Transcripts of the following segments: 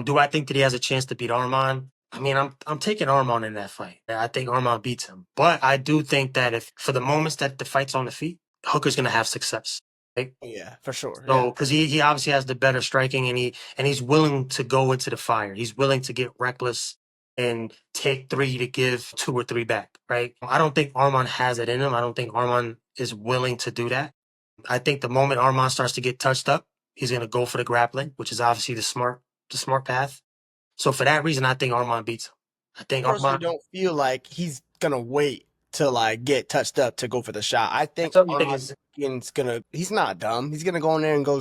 Do I think that he has a chance to beat Arman? I mean, I'm taking Arman in that fight. I think Arman beats him. But I do think that if for the moments that the fight's on the feet, Hooker's gonna have success. Right? Yeah, for sure. Yeah. So because he obviously has the better striking and he's willing to go into the fire. He's willing to get reckless and take three to give two or three back. Right. I don't think Arman has it in him. I don't think Arman is willing to do that. I think the moment Arman starts to get touched up, he's gonna go for the grappling, which is obviously the smart path. So for that reason, I think Arman beats him. I think Personally Arman. don't feel like he's gonna wait to like get touched up to go for the shot. I think So you think Arman it's is gonna. He's not dumb. He's gonna go in there and go.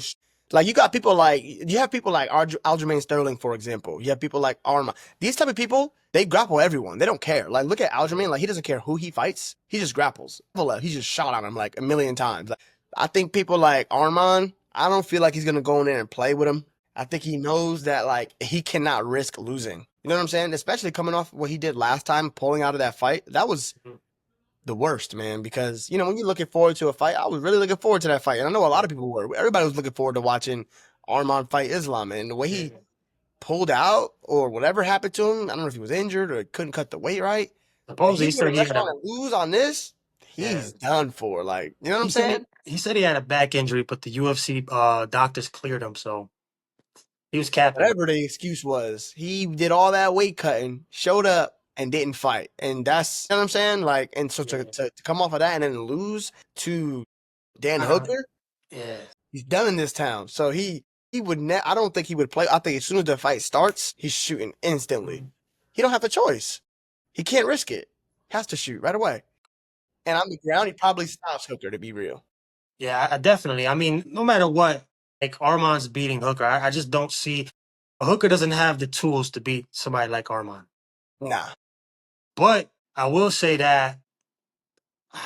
Like you got people like you have people like Aljamain Sterling, for example. You have people like Arman. These type of people, they grapple everyone. They don't care. Like look at Aljamain. Like he doesn't care who he fights. He just grapples. He just shot on him like a million times. Like, I think people like Arman. I don't feel like he's gonna go in there and play with him. I think he knows that like he cannot risk losing. You know what I'm saying? Especially coming off what he did last time, pulling out of that fight. That was the worst, man. Because when you're looking forward to a fight, I was really looking forward to that fight, and I know a lot of people were. Everybody was looking forward to watching Arman fight Islam, and the way he pulled out or whatever happened to him, I don't know if he was injured or couldn't cut the weight right. supposedly he He's gonna said he mess had a around and lose on this. yeah. He's done for. Like, you know what I'm He said saying? he said he had a back injury, but the UFC doctors cleared him, so he was capping. Whatever the excuse was, he did all that weight cutting, showed up, and didn't fight. And that's, you know what I'm saying? Like, and so to come off of that and then lose to Dan Hooker, Yeah. he's done in this town. So he would I don't think he would play. I think as soon as the fight starts, he's shooting instantly. He don't have a choice. He can't risk it. He has to shoot right away. And on the ground, he probably stops Hooker, to be real. Yeah, definitely. I mean, no matter what, like Arman's beating Hooker. I just don't see Hooker doesn't have the tools to beat somebody like Arman. Nah. But I will say that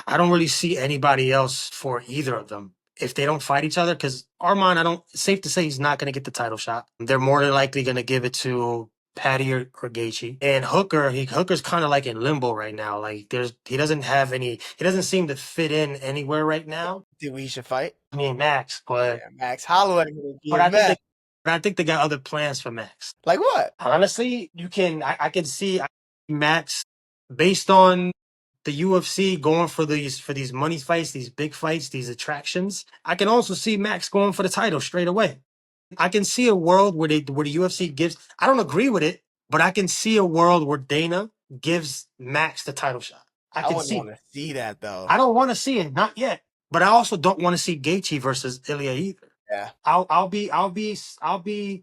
I don't really see anybody else for either of them if they don't fight each other. Because Arman, it's safe to say he's not going to get the title shot. They're more than likely going to give it to Patty or Gaethje. And Hooker's kind of like in limbo right now. Like he doesn't seem to fit in anywhere right now. Dude, he should fight. I mean Max, but Yeah, Max Holloway. but I think they got other plans for Max. Like what? Honestly, I can see Max based on the UFC going for these money fights, these big fights, these attractions. I can also see Max going for the title straight away. I can see a world where the UFC gives. I don't agree with it, but I can see a world where Dana gives Max the title shot. I can wouldn't see. want to see that though. I don't want to see it, not yet. But I also don't want to see Gaethje versus Ilya either. Yeah. I'll be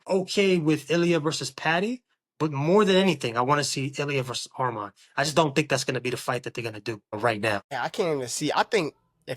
okay with Ilya versus Patty, but more than anything, I want to see Ilya versus Arman. I just don't think that's going to be the fight that they're going to do right now. Yeah, I can't even see. I think if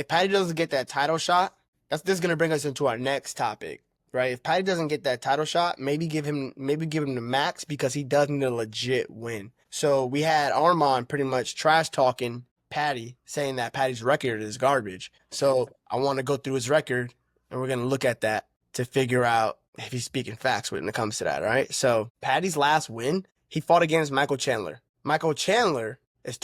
Patty doesn't get that title shot, this is gonna bring us into our next topic, right? If Patty doesn't get that title shot, maybe give him the max because he does need a legit win. So we had Arman pretty much trash talking Patty, saying that Patty's record is garbage. So I want to go through his record, and we're gonna look at that to figure out if he's speaking facts when it comes to that, all right? So Patty's last win, he fought against Michael Chandler. Michael Chandler is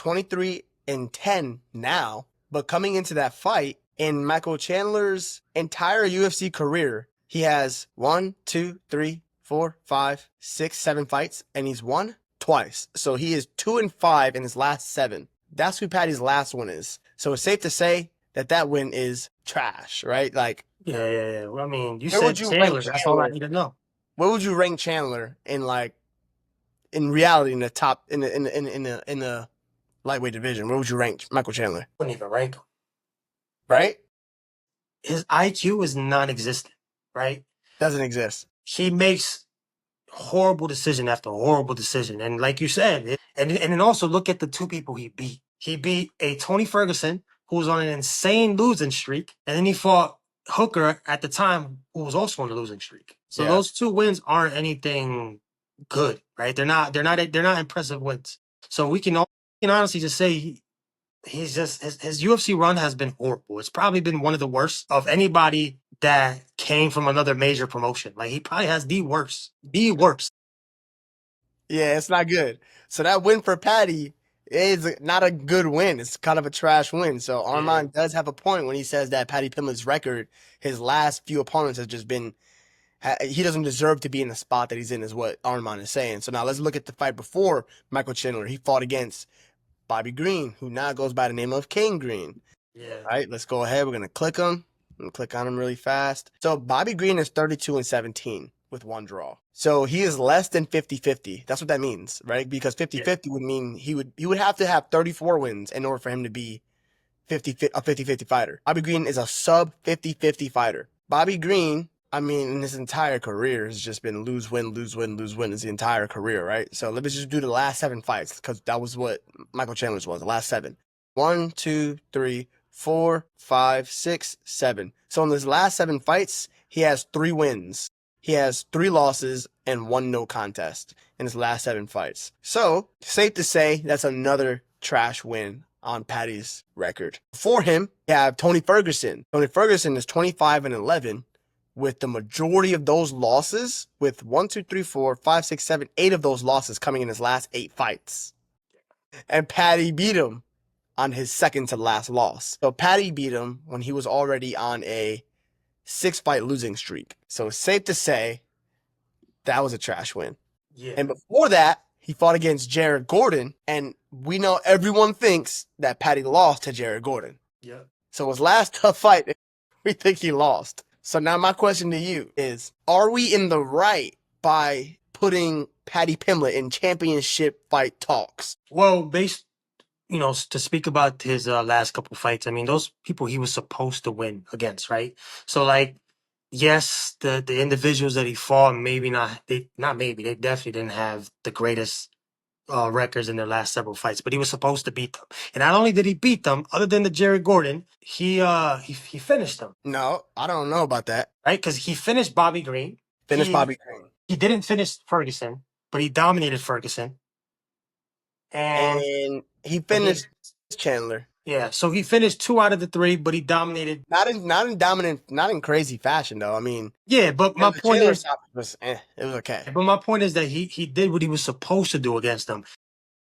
23-10 now, but coming into that fight, in Michael Chandler's entire UFC career, he has 1, 2, 3, 4, 5, 6, 7 fights, and he's won twice. So he is 2-5 in his last 7. That's who Patty's last one is. So it's safe to say that win is trash, right? Like, yeah. Well, I mean, you where said would you Chandler. rank That's all I Chandler? need to know. Where would you rank Chandler in reality in the top in the lightweight division? Where would you rank Michael Chandler? Wouldn't even rank him. Right? His IQ is non-existent. Right? Doesn't exist. He makes horrible decision after horrible decision, and like you said, and then also look at the two people he beat. He beat a Tony Ferguson who was on an insane losing streak, and then he fought Hooker at the time who was also on a losing streak. So Yeah. those two wins aren't anything good, right? They're not impressive wins. So we can honestly just say he's just his UFC run has been horrible. It's probably been one of the worst of anybody that came from another major promotion. Like he probably has the worst. The worst. Yeah, it's not good. So that win for Patty is not a good win. It's kind of a trash win. So Arman does have a point when he says that Patty Pimlet's record, his last few opponents has just been he doesn't deserve to be in the spot that he's in, is what Arman is saying. So now let's look at the fight before Michael Chandler. He fought against Bobby Green, who now goes by the name of King Green. Yeah. All right, let's go ahead. We're gonna click him. I'm gonna click on him really fast. So Bobby Green is 32-17 with one draw. So he is less than 50-50. That's what that means, right? Because 50-50 would mean he would have to have 34 wins in order for him to be a 50-50 fighter. Bobby Green is a sub 50-50 fighter. Bobby Green, I mean, in his entire career has just been lose, win, lose, win, lose, win his entire career, right? So let's just do the last 7 fights, because that was what Michael Chandler's was, the last 7. 1, 2, 3, 4, 5, 6, 7. So in his last 7 fights, he has 3 wins. He has 3 losses and 1 no contest in his last 7 fights. So safe to say that's another trash win on Paddy's record. For him, you have Tony Ferguson. Tony Ferguson is 25-11, with the majority of those losses, with 1, 2, 3, 4, 5, 6, 7, 8 of those losses coming in his last 8 fights. And Paddy beat him on his second to last loss. So Paddy beat him when he was already on a 6-fight losing streak. So it's safe to say that was a trash win. Yeah. And before that, he fought against Jared Gordon, and we know everyone thinks that Paddy lost to Jared Gordon. Yeah. So his last tough fight, we think he lost. So now my question to you is, are we in the right by putting Paddy Pimblett in championship fight talks? Well, based, to speak about his last couple fights, I mean, those people he was supposed to win against, right? So, like, yes, the individuals that he fought, maybe not, they definitely didn't have the greatest records in their last several fights, but he was supposed to beat them. And not only did he beat them, other than the Jared Gordon, he finished them, No, I don't know about that. right? Because he finished Bobby Green. Finish Bobby Green. He didn't finish Ferguson, but he dominated Ferguson. And he finished Chandler. Yeah, so he finished 2 out of the 3, but he dominated. Not in dominant, not in crazy fashion though. I mean, Yeah, but my point is, it was okay. but my point is that he did what he was supposed to do against them.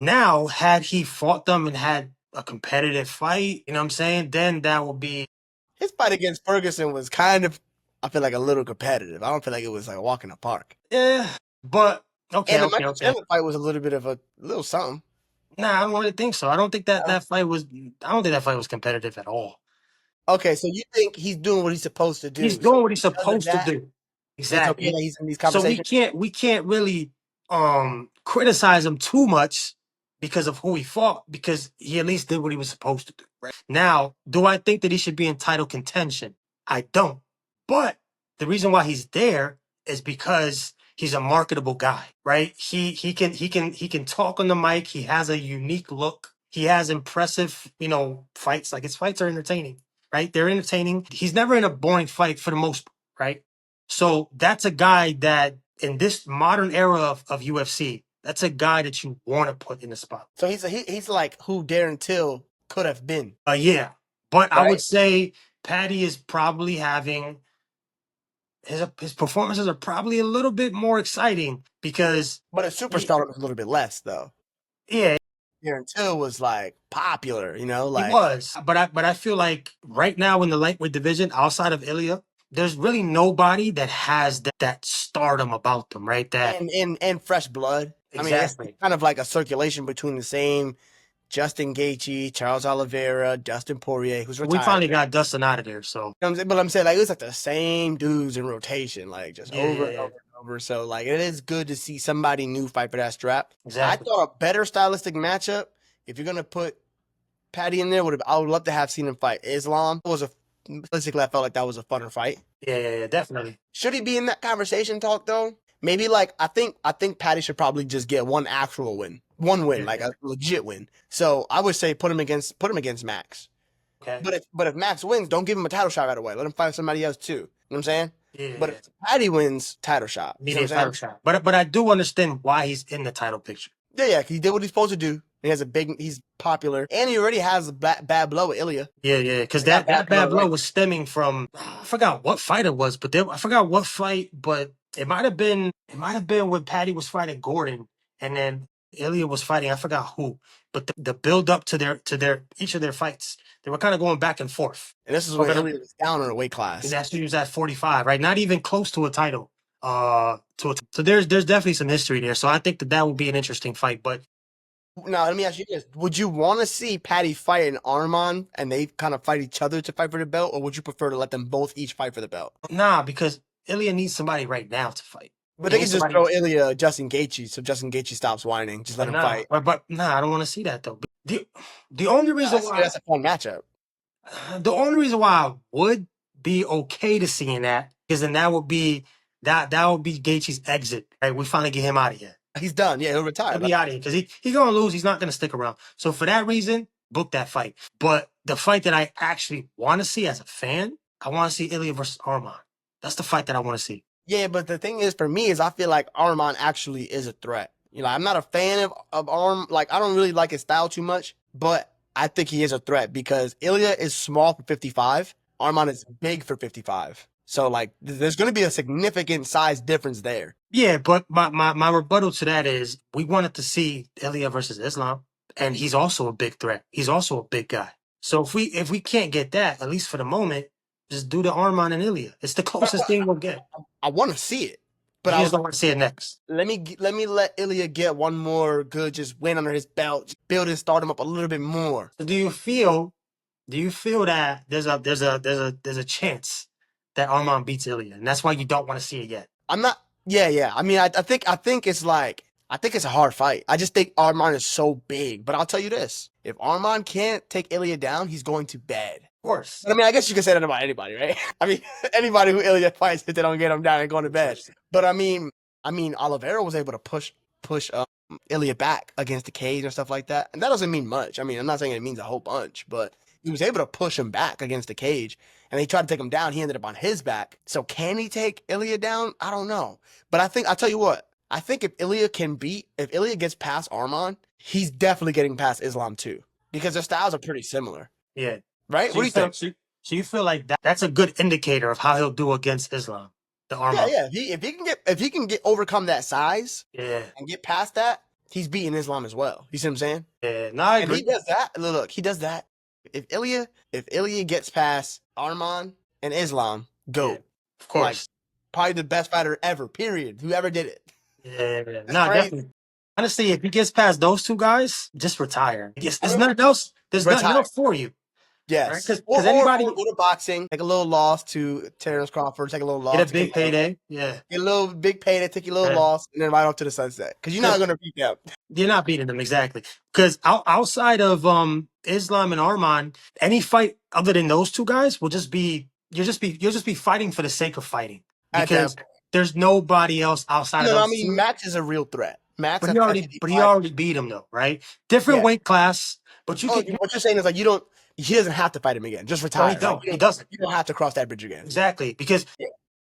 Now, had he fought them and had a competitive fight, you know what I'm saying? Then that would be His fight against Ferguson was kind of, I feel like, a little competitive. I don't feel like it was like a walk in the park. yeah, but okay, And the okay, Michael okay. Chandler fight was a little bit of a little something. Nah, I don't really think so. I don't think that fight was. I don't think that fight was competitive at all. Okay, so you think he's doing what he's supposed to do? He's doing what he's because of supposed to that, do. it's okay Exactly. that he's in these So conversations. we can't really criticize him too much because of who he fought, because he at least did what he was supposed to do. Right? Now, do I think that he should be in title contention? I don't. But the reason why he's there is because he's a marketable guy, right? He can talk on the mic. He has a unique look. He has impressive, fights. Like, his fights are entertaining, right? They're entertaining. He's never in a boring fight for the most part, right? So that's a guy that in this modern era of UFC, that's a guy that you want to put in the spot. So he's like who Darren Till could have been. Yeah. But I Right? would say Patty is probably having his performances are probably a little bit more exciting because But his superstar was a little bit less though. yeah, Darren Till was like popular, he like was. But I feel like right now in the lightweight division, outside of Ilya, there's really nobody that has that stardom about them, right? That and fresh blood. exactly. I mean, it's kind of like a circulation between the same Justin Gaethje, Charles Oliveira, Dustin Poirier, who's retired. We finally got Dustin out of there, so. You know what I'm saying? But I'm saying, like, it was like the same dudes in rotation, like just over and over and over. So, like, it is good to see somebody new fight for that strap. Exactly. I thought a better stylistic matchup, if you're gonna put Patty in there, I would love to have seen him fight Islam. Basically, I felt like that was a funner fight. Yeah, definitely. Should he be in that conversation talk though? Maybe like I think Patty should probably just get one actual win. One win, like a legit win. So I would say put him against Max. Okay. But if Max wins, don't give him a title shot right away. Let him fight somebody else too. You know what I'm saying? Yeah. But if Patty wins, title shot. You know what I'm title saying? shot. But I do understand why he's in the title picture. Yeah, he did what he's supposed to do. He's popular, and he already has a bad blow with Ilya. Yeah, because that bad blow was stemming from, I forgot what fight it was, but I forgot what fight, but it might have been when Patty was fighting Gordon, and then Ilya was fighting, I forgot who, but the build up to their each of their fights, they were kind of going back and forth. And this is when Ilya was down in a weight class. And that's when he was at 45, right? Not even close to a title. So there's definitely some history there. So I think that would be an interesting fight. But Now, let me ask you this. Would you want to see Patty fight an Arman and they kind of fight each other to fight for the belt, or would you prefer to let them both each fight for the belt? nah, because Ilya needs somebody right now to fight. But He they can needs just somebody. throw Ilya Justin Gaethje, so Justin Gaethje stops whining. Just let him fight. But nah, I don't want to see that though. The only reason That's, why that's a fun matchup. the only reason why I would be okay to seeing that is then that would be Gaethje's exit. Right, we finally get him out of here. He's done. Yeah, he'll He'll retire. be out of here because he's gonna lose. He's not gonna stick around. So for that reason, book that fight. But the fight that I actually want to see as a fan, I want to see Ilya versus Arman. That's the fight that I want to see. Yeah, but the thing is, for me, is I feel like Arman actually is a threat. You know, I'm not a fan of Arm. Like, I don't really like his style too much, but I think he is a threat because Ilya is small for 55. Arman is big for 55. So, like, there's going to be a significant size difference there. Yeah, but my rebuttal to that is we wanted to see Ilya versus Islam, and he's also a big threat. He's also a big guy. So if we can't get that, at least for the moment, just do the Arman and Ilya. It's the closest thing we'll get. I want to see it, but You I just was don't want to see it next. let Ilya get one more good just win under his belt, just build his stardom up a little bit more. So do you feel that there's a chance that Arman beats Ilya, and that's why you don't want to see it yet? I'm not. Yeah. I mean, I think it's like I think it's a hard fight. I just think Arman is so big. But I'll tell you this: if Arman can't take Ilya down, he's going to bed. Of course. But I mean, I guess you can say that about anybody, right? I mean, anybody who Ilya fights, if they don't get him down and going to bed. But I mean, Oliveira was able to push Ilya back against the cage and stuff like that, and that doesn't mean much. I mean, I'm not saying it means a whole bunch, but he was able to push him back against the cage, and he tried to take him down. He ended up on his back. So can he take Ilya down? I don't know, but I'll tell you what. I think if Ilya gets past Arman, he's definitely getting past Islam too, because their styles are pretty similar, Yeah. right? So What do you you feel think? so you feel like that's a good indicator of how he'll do against Islam, the Yeah, Arman. yeah. If he can get overcome that size Yeah. and get past that, he's beating Islam as well. You see what I'm saying? Yeah. No, I And he agree. does that. Look, he does that. If Ilya gets past Arman and Islam, Yeah. go. Of Like course. probably the best fighter ever. Period. Whoever did it. Yeah. That's No, crazy. definitely. Honestly, if he gets past those two guys, just retire. Yes, there's nothing else. There's nothing Retire. else for you, right? Yes. Because Or anybody go to boxing. Take a little loss to Terrence Crawford. Take a little get a loss to big Canelo. payday. Yeah. Get a little big payday. Take your little Yeah. loss, and then right off to the sunset. Because you're not gonna beat them. You're not beating them exactly. Because outside of Islam and Arman, any fight other than those two guys will just be you'll just be fighting for the sake of fighting At that because there's nobody else outside of No, I those mean two. Max is a real threat. Max But at he the already but he 155. already beat him though, right? Different Yeah. weight class, but you Oh, can what you're saying is like you don't. He doesn't have to fight him again. Just no, he retire. Like don't. He doesn't. you don't have to cross that bridge again. Exactly. Because Yeah.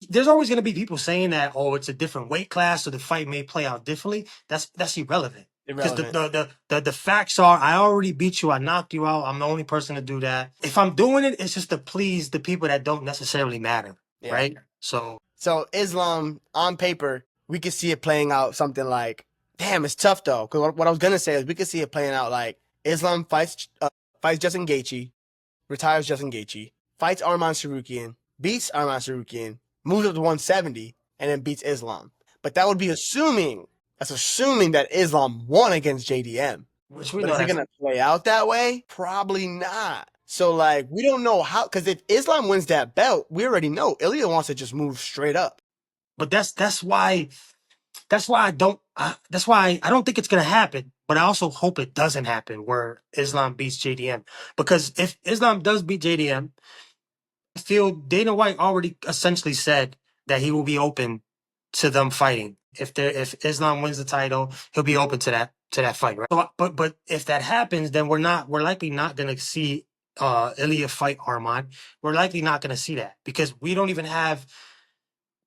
there's always going to be people saying that, oh, it's a different weight class, so the fight may play out differently. That's irrelevant. Because Irrelevant. the facts are, I already beat you, I knocked you out. I'm the only person to do that. If I'm doing it, it's just to please the people that don't necessarily matter, Yeah. right? So So Islam on paper, we could see it playing out something like. Damn, it's tough though. Because what I was gonna say is we could see it playing out like Islam fights Justin Gaethje, retires Justin Gaethje, fights Arman Sarukian, beats Arman Sarukian, moves up to 170, and then beats Islam. But that would be assuming that Islam won against JDM. which we But know is it that's gonna play out that way? Probably not. So like we don't know how because if Islam wins that belt, we already know Ilya wants to just move straight up. but that's why I don't think it's gonna happen. But I also hope it doesn't happen where Islam beats JDM. Because if Islam does beat JDM, I feel Dana White already essentially said that he will be open to them fighting. If Islam wins the title, he'll be open to that fight, right? So, but if that happens, then we're likely not gonna see Ilya fight Arman. We're likely not gonna see that because we don't even have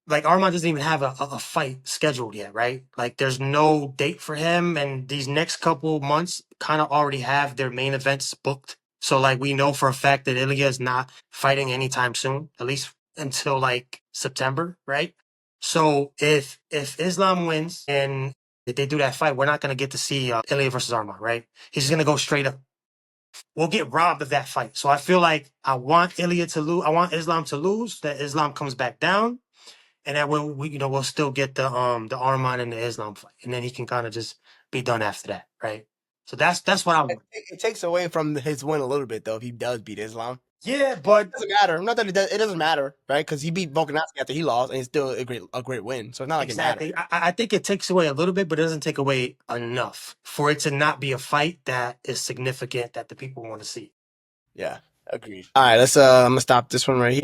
like Arman doesn't even have a fight scheduled yet, right? Like there's no date for him, and these next couple months kind of already have their main events booked. So like we know for a fact that Ilya is not fighting anytime soon, at least until like September, right? So if Islam wins and if they do that fight, we're not gonna get to see Ilya versus Arman, right? He's just gonna go straight up. We'll get robbed of that fight. So I feel like I want Ilya to lose. I want Islam to lose. That Islam comes back down and that way we'll still get the Arman and the Islam fight, and then he can kind of just be done after that, right? So that's what I It, want. it takes away from his win a little bit though if he does beat Islam. Yeah, but Doesn't matter. Not that it doesn't matter, right? Because he beat Volkanovski after he lost, and it's still a great win. So it's not like it matters. exactly. I think it takes away a little bit, but it doesn't take away enough for it to not be a fight that is significant that the people want to see. Yeah, agreed. All right, let's I'm gonna stop this one right here.